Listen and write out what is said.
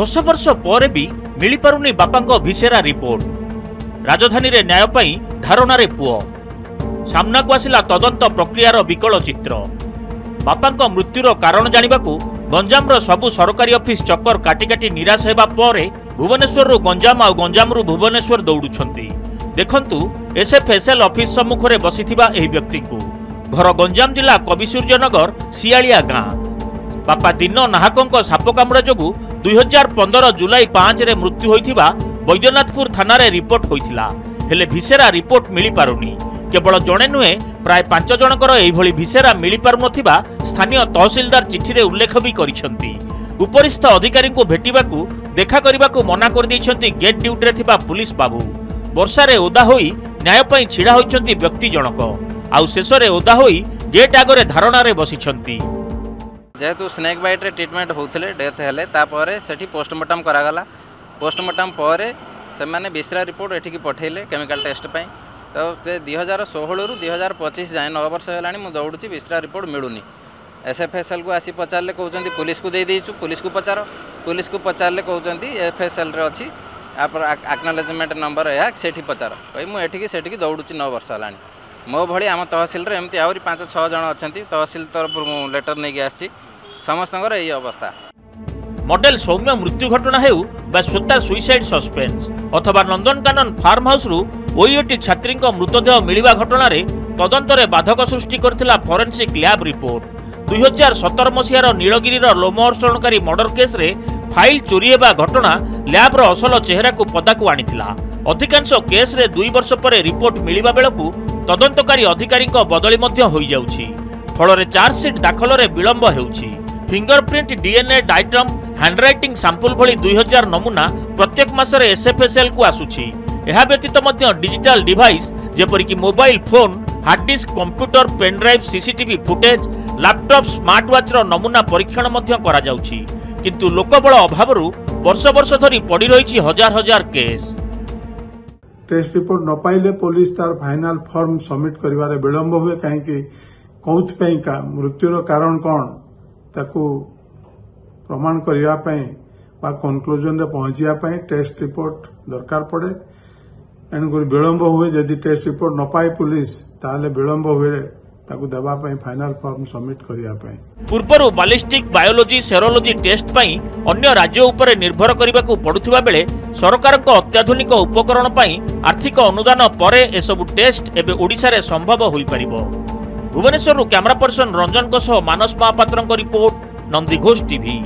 10 वर्ष पर भी मिली पारुनी बापांको भिसेरा रिपोर्ट। राजधानी रे न्याय पाई धारणा रे पुओ सामना को आसिला तदंत प्रक्रियार विकल चित्र। बापांको मृत्युर कारण जानिबाकू गंजामर सबु सरकारी ऑफिस चक्कर काटी काटी निराश हेबा परे भुवनेश्वर रु गंजाम आ गंजाम रु भुवनेश्वर दौड़ुछंती। देखंतु एसएफएसएल ऑफिस सम्मुख रे बसिथिबा एही व्यक्ति को घर गंजाम जिला कविसूर्यनगर सियालिया गाँ। बापा दिन नाहकों साप कामुड़ा जोगु 2015 जुलाई 5 रे मृत्यु होइथिबा बैद्यनाथपुर थाना रे रिपोर्ट होइथिला। हेले भिसेरा रिपोर्ट मिली पारुनी। केवल जणे नुहे प्राय 5 जनकर एइभଳି भिसेरा मिली पारु नथिबा स्थानीय तहसीलदार चिठी रे उल्लेख भी करिसंती। उपरिस्थ अधिकारी को भेटिबाकू देखा करिबाकू मना कर दैछंती गेट ड्यूटी रे थिबा पुलिस बाबू। वर्षा रे ओदा होई न्याय पई छिड़ा होइछंती व्यक्ति जनक आउ शेष रे ओदा होई गेट आगरे धारणा रे बसिछंती। जेहेतु स्नेक बाइट रे ट्रीटमेंट होउथले डेथ हेले तापरे सेठी पोस्टमार्टम करागला। पोस्टमार्टम परे से माने विसरा रिपोर्ट एठी पठेले केमिकल टेस्ट पई। तो से 2016 रु 2025 जाए 9 वर्ष हेलानी मु दौड़ुची विसरा रिपोर्ट मिलुनी। एसएफएसएल को आसी पचारले कहउचंती पुलिस को दे देइछु। पुलिस को पचारले कहउचंती एफएसएल रे अछि आप एक्नॉलेजमेंट नंबर है सेठी पचार भाई मु एठी सेठी दौड़ुची 9 वर्ष हेलानी। मो भली आम तहसील रे एमती आउरी 5-6 जन अछंती। तहसील तरफ लेटर नहीं आसी समस्तंगर एही अवस्था। मॉडल सौम्य मृत्यु घटना हेउ बा स्वता सुइसाइड सस्पेंस अथवा नंदनकानन फार्म हाउस रु ओईओटी छात्री मृतदेह मिलिबा घटना रे तदंतरे बाधक सृष्टि करथिला फोरेंसिक लैब रिपोर्ट। 2017 मसीहार नीलगिरीर लोमहर्षणकारी मर्डर केस रे फाइल चोरी हेबा घटना लैब रो असल चेहरा को पदाकू आनिथिला। अधिकांश केस रे 2 वर्ष पर रिपोर्ट मिलिबा बेलकू तदंतकारी अधिकारी बदली मध्य होई जाउछि। फलरे चार्जसीट दाखल रे विलंब हेउछि। Fingerprint DNA diatom handwriting sample भली 2000 नमूना प्रत्येक मासरे एसएफएसएल को आसुछि। एहा व्यतीत मध्य डिजिटल डिवाइस जेपरि कि mobile phone hard disk computer pen drive CCTV footage laptop smart watch रो नमूना परीक्षण मध्य करा जाउछि। किंतु लोकबल अभावरु वर्ष वर्ष धरी पड़ी रहिछि हजार हजार केस। टेस्ट रिपोर्ट न पाइले पुलिस तार फाइनल फॉर्म सबमिट करिवारे विलंब हुए कहीं कौथ का मृत्युर कारण कौन ताकू प्रमाण करने कनक्लूजन रे पहुंचा टेस्ट रिपोर्ट दरकार पड़े। एणुक विलंब हुए जदि टेस्ट रिपोर्ट न पाए पुलिस ताले विलंब हुए ताकू देवा फाइनल फॉर्म सबमिट करने। पूर्व बालिस्टिक बायोलॉजी सेरोलॉजी टेस्ट पई अन्य राज्य उपरे निर्भर करबाकू पड़ुथिबा बेले सरकार अत्याधुनिक उपकरण पई आर्थिक अनुदान परे एसबु टेस्ट एबे ओडिशा रे संभव होई परिबो। भुवनेश्वर कैमरा पर्सन रंजन मानस महापात्र रिपोर्ट, नंदीघोष टीवी।